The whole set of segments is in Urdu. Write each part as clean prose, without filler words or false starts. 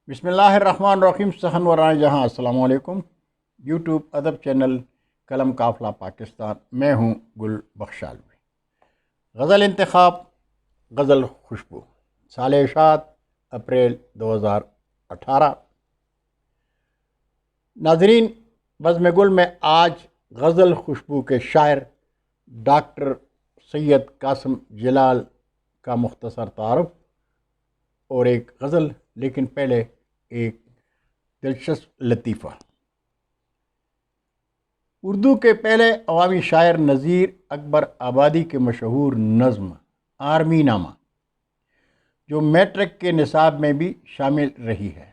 بسم اللہ الرحمن الرحیم صحن ورائے جہاں السلام علیکم۔ یوٹیوب ادب چینل قلم قافلہ پاکستان، میں ہوں گل بخشالوی۔ غزل انتخاب، غزل خوشبو، سال اشاعت اپریل 2018۔ ناظرین، بزم گل میں آج غزل خوشبو کے شاعر ڈاکٹر سید قاسم جلال کا مختصر تعارف اور ایک غزل، لیکن پہلے ایک دلچسپ لطیفہ۔ اردو کے پہلے عوامی شاعر نذیر اکبر آبادی کے مشہور نظم آرمی نامہ، جو میٹرک کے نصاب میں بھی شامل رہی ہے،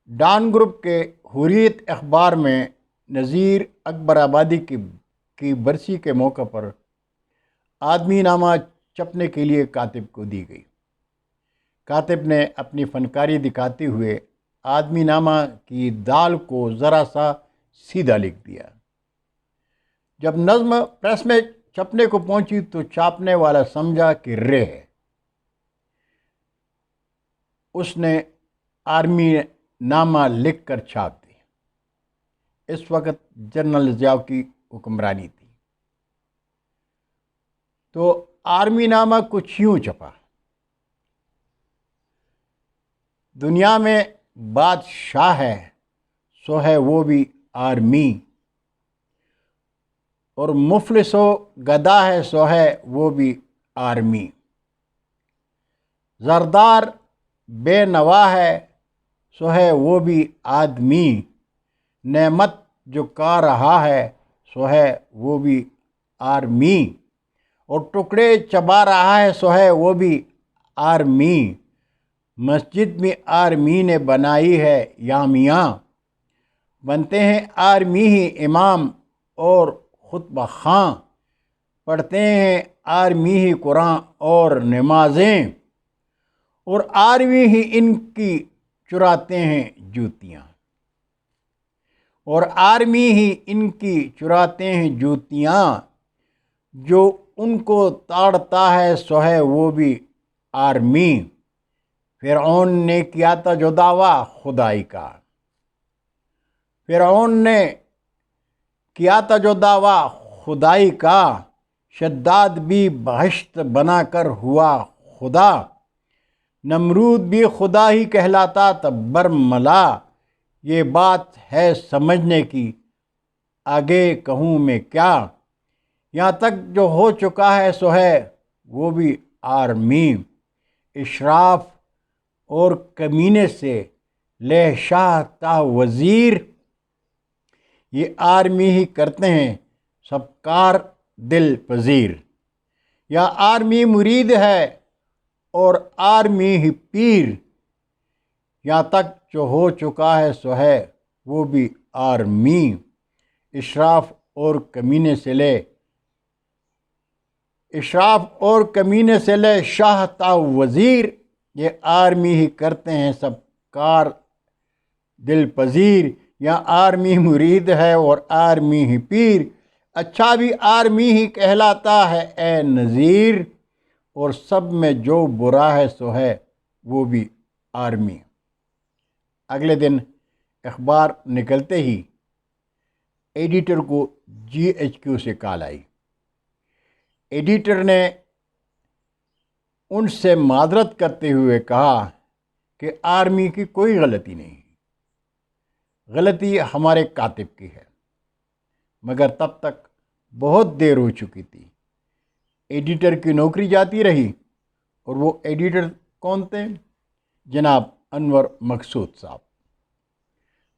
ڈان گروپ کے حریت اخبار میں نذیر اکبر آبادی کی برسی کے موقع پر آدمی نامہ چھپنے کے لیے کاتب کو دی گئی۔ کاتب نے اپنی فنکاری دکھاتے ہوئے آدمی نامہ کی دال کو ذرا سا سیدھا لکھ دیا۔ جب نظم پریس میں چھپنے کو پہنچی تو چھاپنے والا سمجھا کہ رے ہے۔ اس نے آرمی نامہ لکھ کر چھاپ دی۔ اس وقت جنرل ضیاء کی حکمرانی تھی، تو آرمی نامہ کچھ یوں چھپا: دنیا میں بادشاہ ہے سو ہے وہ بھی آرمی، اور مفلس و گدا ہے سو ہے وہ بھی آرمی، زردار بے نوا ہے سو ہے وہ بھی آدمی، نعمت جو کھا رہا ہے سو ہے وہ بھی آرمی، اور ٹکڑے چبا رہا ہے سو ہے وہ بھی آرمی، مسجد میں آرمی نے بنائی ہے یا میاں، بنتے ہیں آرمی ہی امام اور خطبہ خاں، پڑھتے ہیں آرمی ہی قرآن اور نمازیں، اور آرمی ہی ان کی چراتے ہیں جوتیاں، اور آرمی ہی ان کی چراتے ہیں جوتیاں، جو ان کو تاڑتا ہے سو ہے وہ بھی آرمی، فرعون نے کیا تھا جو دعویٰ خدائی کا، فرعون نے کیا تھا جو دعویٰ خدائی کا، شداد بھی بہشت بنا کر ہوا خدا، نمرود بھی خدا ہی کہلاتا تھا برملا، یہ بات ہے سمجھنے کی آگے کہوں میں کیا، یہاں تک جو ہو چکا ہے سو ہے وہ بھی آرمی، اشراف اور کمینے سے لے شاہ تا وزیر، یہ آرمی ہی کرتے ہیں سب کار دل پذیر، یا آرمی مرید ہے اور آرمی ہی پیر، یہاں تک جو ہو چکا ہے سو ہے وہ بھی آرمی، اشراف اور کمینے سے لے شاہ تا وزیر، یہ آرمی ہی کرتے ہیں سب کار دل پذیر، یا آرمی مرید ہے اور آرمی ہی پیر، اچھا بھی آرمی ہی کہلاتا ہے اے نذیر، اور سب میں جو برا ہے سو ہے وہ بھی آرمی۔ اگلے دن اخبار نکلتے ہی ایڈیٹر کو GHQ سے کال آئی۔ ایڈیٹر نے ان سے معذرت کرتے ہوئے کہا کہ آرمی کی کوئی غلطی نہیں، غلطی ہمارے کاتب کی ہے، مگر تب تک بہت دیر ہو چکی تھی۔ ایڈیٹر کی نوکری جاتی رہی، اور وہ ایڈیٹر کون تھے؟ جناب انور مقصود صاحب۔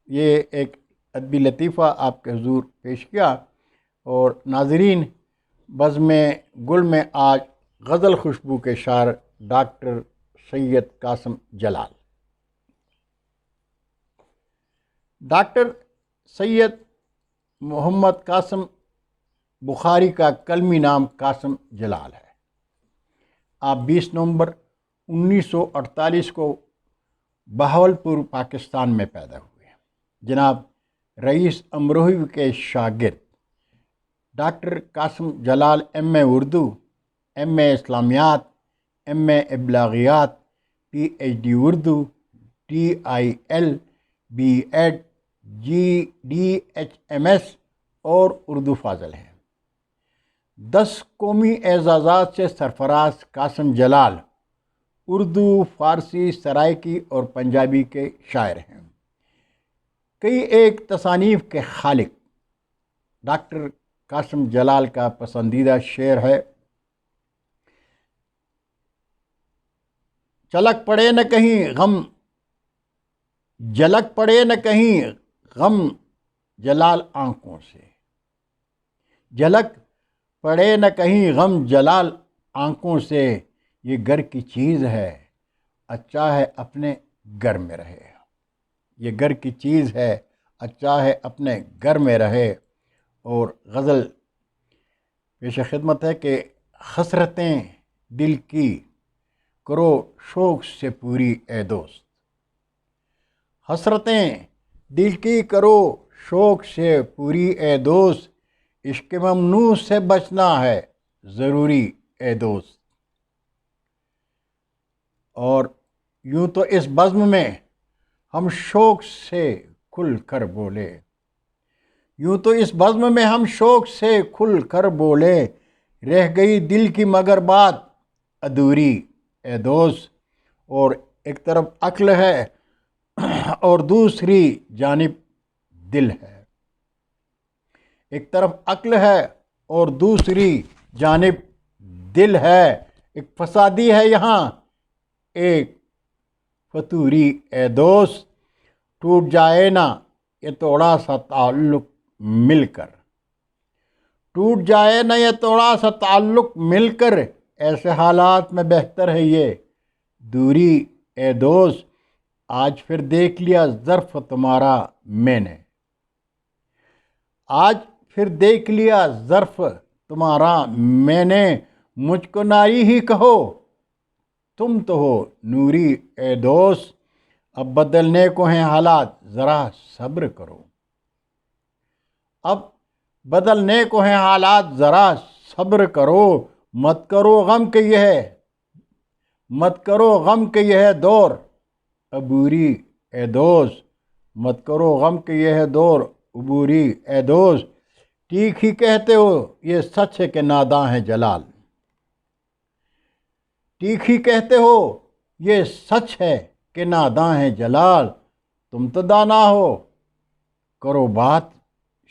یہ ایک ادبی لطیفہ آپ کے حضور پیش کیا، اور ناظرین، بزم گل میں آج غزل خوشبو کے شاعر ڈاکٹر سید قاسم جلال۔ ڈاکٹر سید محمد قاسم بخاری کا کلمی نام قاسم جلال ہے۔ آپ 20 نومبر 1948 کو بہاولپور پاکستان میں پیدا ہوئے۔ جناب رئیس امروہی کے شاگرد ڈاکٹر قاسم جلال MA Urdu, MA اسلامیات، MA ابلاغیات، PhD Urdu, TIL, B.Ed, GDHMS اور اردو فاضل ہیں۔ 10 قومی اعزازات سے سرفراز قاسم جلال اردو، فارسی، سرائکی اور پنجابی کے شاعر ہیں۔ کئی ایک تصانیف کے خالق ڈاکٹر قاسم جلال کا پسندیدہ شعر ہے: چلک پڑے نہ کہیں غم، جھلک پڑے نہ کہیں غم جلال آنکھوں سے، جھلک پڑے نہ کہیں غم جلال آنکھوں سے، یہ گھر کی چیز ہے اچھا ہے اپنے گھر میں رہے، یہ گھر کی چیز ہے اچھا ہے اپنے گھر میں رہے۔ اور غزل پیش خدمت ہے کہ حسرتیں دل کی کرو شوق سے پوری اے دوست، حسرتیں دل کی کرو شوق سے پوری اے دوست، عشق ممنوع سے بچنا ہے ضروری اے دوست۔ اور یوں تو اس بزم میں ہم شوق سے کھل کر بولے، یوں تو اس بزم میں ہم شوق سے کھل کر بولے، رہ گئی دل کی مگر بات ادھوری اے دوست۔ اور ایک طرف عقل ہے اور دوسری جانب دل ہے، ایک طرف عقل ہے اور دوسری جانب دل ہے، ایک فسادی ہے یہاں ایک فتوری اے دوست، ٹوٹ جائے نا یہ تھوڑا سا تعلق مل کر، ٹوٹ جائے نا یہ تھوڑا سا تعلق مل کر، ایسے حالات میں بہتر ہے یہ دوری اے دوست، آج پھر دیکھ لیا ظرف تمہارا میں نے، آج پھر دیکھ لیا ظرف تمہارا میں نے، مجھ کو ناری ہی کہو تم تو ہو نوری اے دوست، اب بدلنے کو ہیں حالات ذرا صبر کرو، اب بدلنے کو ہیں حالات ذرا صبر کرو، مت کرو غم کہ یہ ہے، مت کرو غم کہ یہ ہے دور عبوری اے دوست، مت کرو غم کہ یہ ہے دور عبوری اے دوست، ٹھیک ہی کہتے ہو یہ سچ ہے کہ ناداں ہے جلال، ٹھیک ہی کہتے ہو یہ سچ ہے کہ ناداں ہے جلال، تم تو دانا ہو کرو بات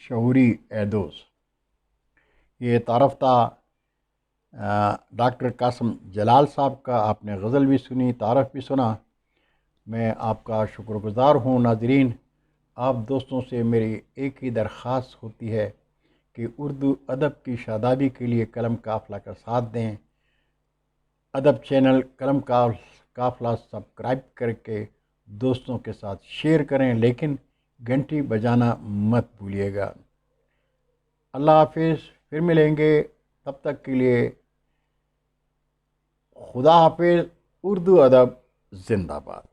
شعوری اے دوست۔ یہ تعارف تھا ڈاکٹر قاسم جلال صاحب کا، آپ نے غزل بھی سنی، تعارف بھی سنا، میں آپ کا شکر گزار ہوں۔ ناظرین، آپ دوستوں سے میری ایک ہی درخواست ہوتی ہے کہ اردو ادب کی شادابی کے لیے قلم قافلہ کا ساتھ دیں، ادب چینل قلم قافلہ سبسکرائب کر کے دوستوں کے ساتھ شیئر کریں، لیکن گھنٹی بجانا مت بھولیے گا۔ اللہ حافظ، پھر ملیں گے، تب تک کے لیے خدا حافظ۔ اردو ادب زندہ باد۔